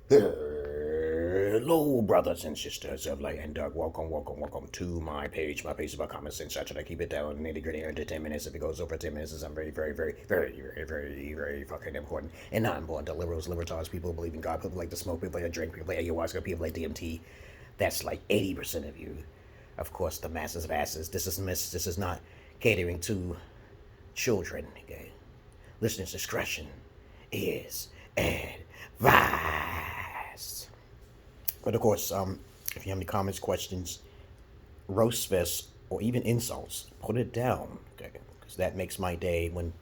Hello, brothers and sisters of light and dark. Welcome to my page. My page is about common sense. I try to keep it down nitty gritty under 10 minutes. If it goes over 10 minutes, I'm very fucking important. And not important to liberals, libertarians, people who believe in God, people like to smoke, people like to drink, people like ayahuasca, people like DMT. That's like 80% of you. Of course, the masses of asses. This is not catering to children. Okay, listeners' discretion is advised. But of course, if you have any comments, questions, roast fest, or even insults, put it down, okay? Because that makes my day when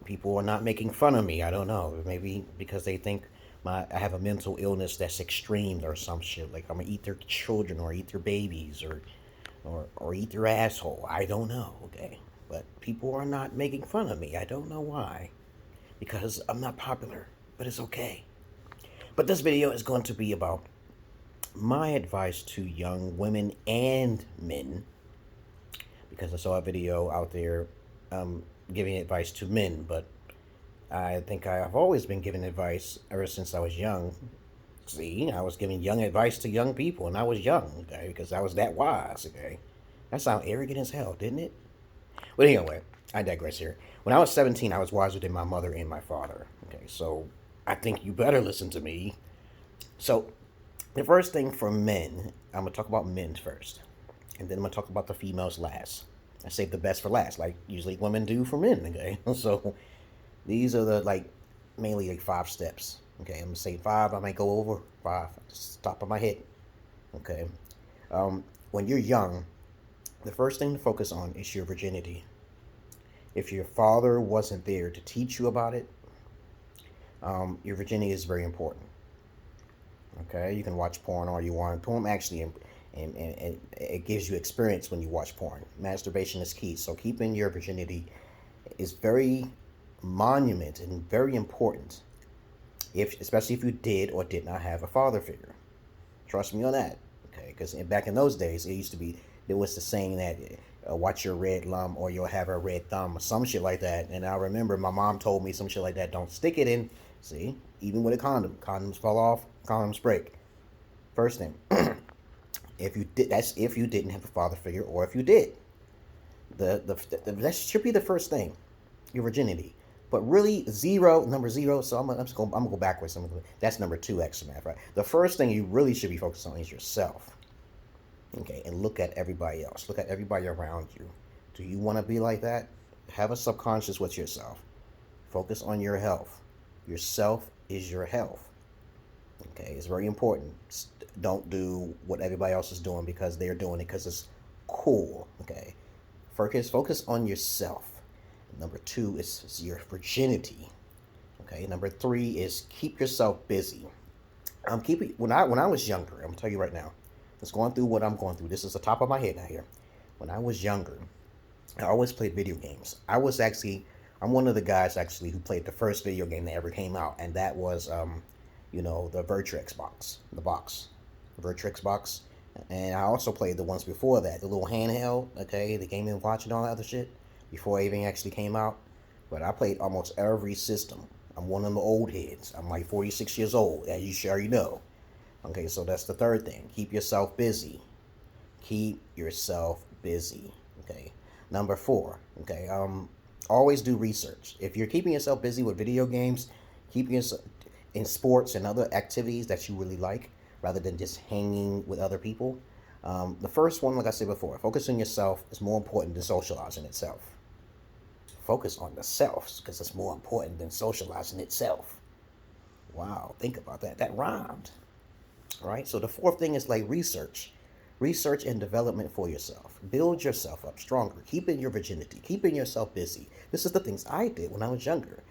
people are not making fun of me. I don't know, maybe because they think I have a mental illness that's extreme or some shit. Like I'm gonna eat their children or eat their babies or eat their asshole. I don't know, okay? But people are not making fun of me. I don't know why. Because I'm not popular, but it's okay. But this video is going to be about my advice to young women and men, because I saw a video out there giving advice to men, but I think I've always been giving advice ever since I was young. See, I was giving young advice to young people, and I was young, okay, because I was that wise, okay. That sounded arrogant as hell, didn't it? But anyway, I digress here. When I was 17, I was wiser than my mother and my father, okay, so I think you better listen to me. So the first thing for men, I'm gonna talk about men first, and then I'm gonna talk about the females last. I save the best for last, like usually women do for men. Okay, so these are the mainly like 5 steps. Okay, I'm gonna say 5. I might go over 5. Just top of my head. Okay, when you're young, the first thing to focus on is your virginity. If your father wasn't there to teach you about it, your virginity is very important. Okay, you can watch porn all you want. Porn actually, and it gives you experience when you watch porn. Masturbation is key, so keeping your virginity is very monument and very important. Especially if you did or did not have a father figure. Trust me on that. Okay, because back in those days, it used to be there was the saying that watch your red lum or you'll have a red thumb or some shit like that. And I remember my mom told me some shit like that. Don't stick it in. See, even with a condom, condoms fall off, condoms break. First thing, if you did, that's if you didn't have a father figure, or if you did, that should be the first thing, your virginity. But really, number zero. So I'm gonna go backwards. That's number 2, X-male, right? The first thing you really should be focused on is yourself. Okay, and look at everybody else. Look at everybody around you. Do you want to be like that? Have a subconscious with yourself. Focus on your health. Yourself is your health. Okay, it's very important. Don't do what everybody else is doing because they're doing it because it's cool. Okay, focus on yourself. Number 2 is your virginity. Okay, number 3 is keep yourself busy. When I was younger, I'm gonna tell you right now, just going through what I'm going through. This is the top of my head now here. When I was younger, I always played video games. I'm one of the guys actually who played the first video game that ever came out, and that was the Virtuix box, Virtuix box. And I also played the ones before that, the little handheld, okay, the Game & Watch and all that other shit, before it even actually came out. But I played almost every system. I'm one of the old heads. I'm like 46 years old, as you sure you know. Okay, so that's the third thing. Keep yourself busy. Keep yourself busy. Okay. Number 4. Okay. Always do research. If you're keeping yourself busy with video games, keeping yourself in sports and other activities that you really like, rather than just hanging with other people. The first one, like I said before, focus on yourself is more important than socializing itself. Focus on the self because it's more important than socializing itself. Wow, think about that. That rhymed. All right, so the 4th thing is like research and development for yourself. Build yourself up stronger, keeping your virginity, keeping yourself busy. This is the things I did when I was younger.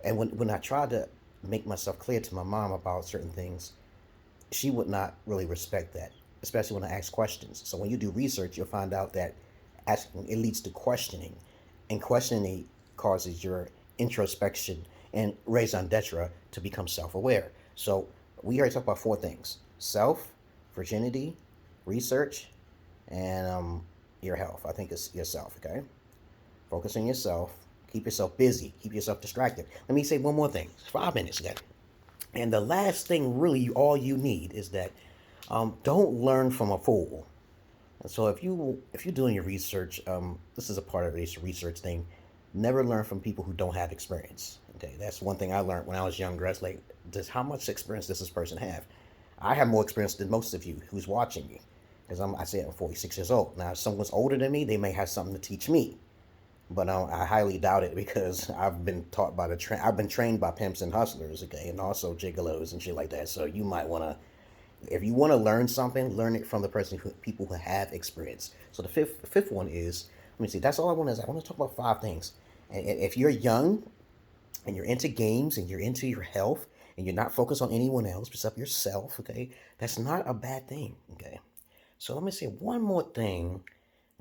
And when I tried to make myself clear to my mom about certain things, she would not really respect that, especially when I ask questions. So when you do research, you'll find out that asking, it leads to questioning, and questioning causes your introspection and raison d'etre to become self-aware. So we already talked about 4 things: self, virginity, research, and your health. I think it's yourself. Okay, focus on yourself. Keep yourself busy. Keep yourself distracted. Let me say one more thing. It's 5 minutes, guys. And the last thing, really, all you need is that don't learn from a fool. So if you're doing your research, this is a part of this research thing. Never learn from people who don't have experience. Okay, that's one thing I learned when I was younger. I was like, just how much experience does this person have? I have more experience than most of you who's watching me, because I say I'm 46 years old. Now, if someone's older than me, they may have something to teach me, but I highly doubt it because I've been taught by I've been trained by pimps and hustlers, okay, and also gigolos and shit like that. So you might want to, if you want to learn something, learn it from the people who have experience. So the fifth one is, let me see, that's all I want to say. I want to talk about 5 things. And if you're young and you're into games and you're into your health and you're not focused on anyone else except yourself, okay, that's not a bad thing, okay. So let me say one more thing.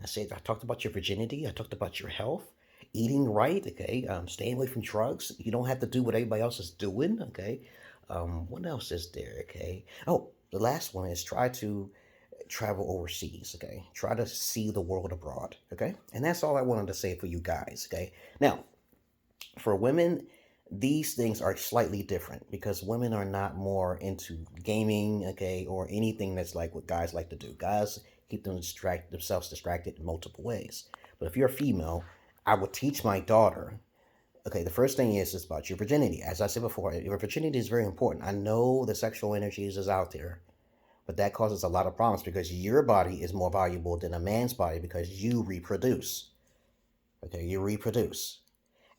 I talked about your virginity. I talked about your health, eating right. Okay, staying away from drugs. You don't have to do what everybody else is doing. Okay, what else is there? Okay. Oh, the last one is try to travel overseas. Okay, try to see the world abroad. Okay, and that's all I wanted to say for you guys. Okay, now for women, these things are slightly different because women are not more into gaming, okay, or anything that's like what guys like to do. Guys keep themselves distracted in multiple ways. But if you're a female, I would teach my daughter. Okay, the first thing is about your virginity. As I said before, your virginity is very important. I know the sexual energies is out there, but that causes a lot of problems because your body is more valuable than a man's body because you reproduce. Okay, you reproduce.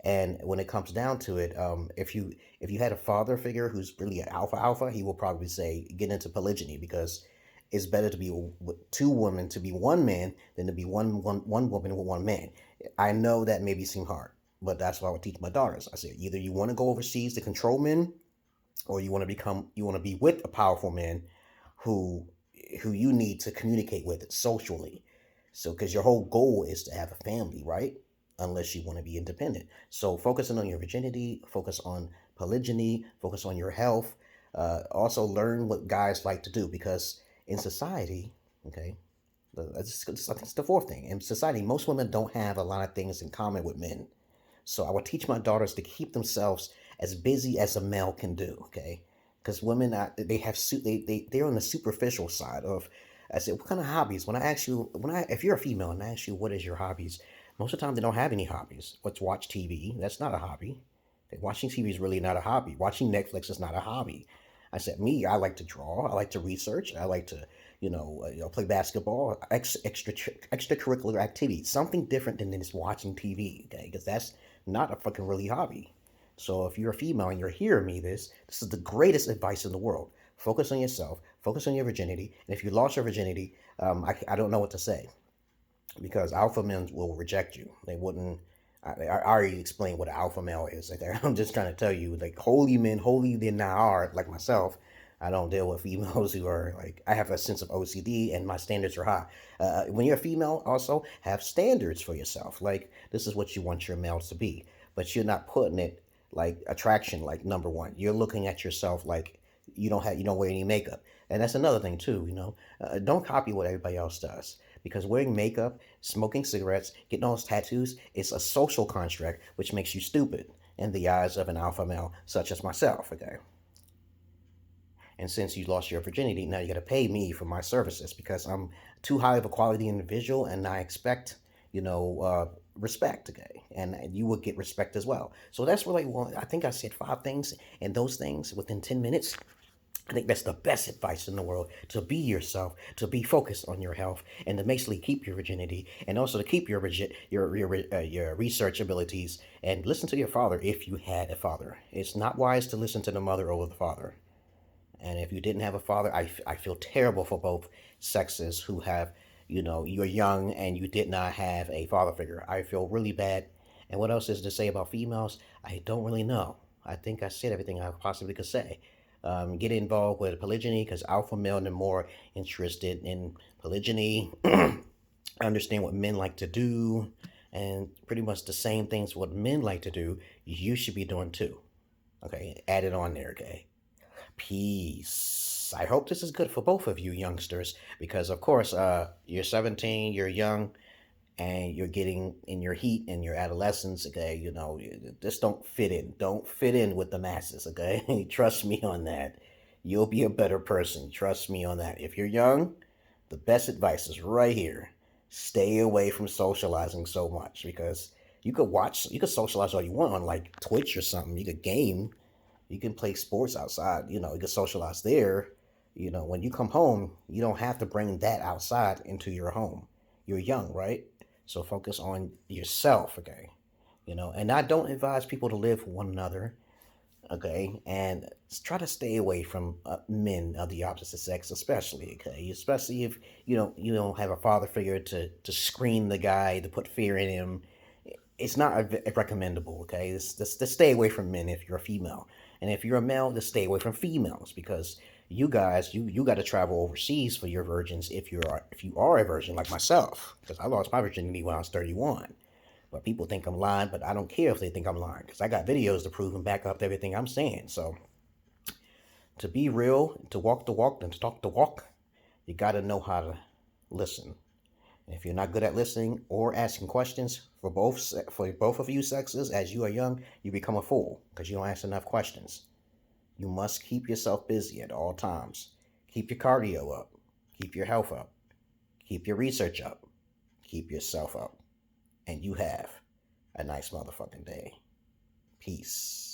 And when it comes down to it, if you had a father figure who's really an alpha, he will probably say get into polygyny because it's better to be with 2 women to be 1 man than to be one woman with 1 man. I know that maybe seem hard, but that's what I would teach my daughters. I said either you want to go overseas to control men, or you want to be with a powerful man who who you need to communicate with socially. So, because your whole goal is to have a family, right? Unless you want to be independent. So, focusing on your virginity, focus on polygyny, focus on your health. Also, learn what guys like to do because in society, okay, I think it's the fourth thing. In society, most women don't have a lot of things in common with men. So I would teach my daughters to keep themselves as busy as a male can do. Okay, because women they have they're on the superficial side of. I said, what kind of hobbies? When I ask you, if you're a female and I ask you what is your hobbies, most of the time they don't have any hobbies. Let's watch TV. That's not a hobby. Watching TV is really not a hobby. Watching Netflix is not a hobby. I said, me, I like to draw. I like to research. I like to, play basketball, extracurricular activities, something different than just watching TV. Okay, because that's not a fucking really hobby. So if you're a female and you're hearing me, this is the greatest advice in the world. Focus on yourself. Focus on your virginity. And if you lost your virginity, I don't know what to say because alpha men will reject you. They wouldn't. I already explained what an alpha male is. Like, I'm just trying to tell you, like, holy men, holy they now are, like myself. I don't deal with females who are like, I have a sense of OCD and my standards are high. When you're a female, also have standards for yourself. Like, this is what you want your males to be. But you're not putting it like attraction, like number one. You're looking at yourself like you don't wear any makeup. And that's another thing, too, Don't copy what everybody else does because wearing makeup, smoking cigarettes, getting all those tattoos is a social construct which makes you stupid in the eyes of an alpha male such as myself, okay? And since you lost your virginity, now you got to pay me for my services because I'm too high of a quality individual and I expect, respect, okay? And you will get respect as well. So that's really, well, I think I said 5 things and those things within 10 minutes. I think that's the best advice in the world to be yourself, to be focused on your health, and to basically keep your virginity, and also to keep your research abilities, and listen to your father if you had a father. It's not wise to listen to the mother over the father. And if you didn't have a father, I feel terrible for both sexes who have, you're young and you did not have a father figure. I feel really bad. And what else is to say about females? I don't really know. I think I said everything I possibly could say. Get involved with polygyny because alpha male are more interested in polygyny. Understand what men like to do, and pretty much the same things what men like to do, you should be doing too. Okay, add it on there, okay? Peace. I hope this is good for both of you youngsters because, of course, you're 17, you're young, and you're getting in your heat in your adolescence, okay, you know, just don't fit in. Don't fit in with the masses, okay? Trust me on that. You'll be a better person. Trust me on that. If you're young, the best advice is right here. Stay away from socializing so much because you could socialize all you want on like Twitch or something. You could game, you can play sports outside, you know, you can socialize there. You know, when you come home, you don't have to bring that outside into your home. You're young, right? So focus on yourself, okay? You know, and I don't advise people to live with one another, okay? And try to stay away from men of the opposite sex, especially, okay? Especially if you don't have a father figure to screen the guy, to put fear in him. It's not recommendable, okay? Just stay away from men if you're a female, and if you're a male, just stay away from females because you guys, you got to travel overseas for your virgins if you are a virgin like myself, because I lost my virginity when I was 31. But people think I'm lying, but I don't care if they think I'm lying because I got videos to prove and back up everything I'm saying. So to be real, to walk the walk, and to talk the walk, you got to know how to listen. And if you're not good at listening or asking questions for both of you sexes as you are young, you become a fool because you don't ask enough questions. You must keep yourself busy at all times. Keep your cardio up. Keep your health up. Keep your research up. Keep yourself up. And you have a nice motherfucking day. Peace.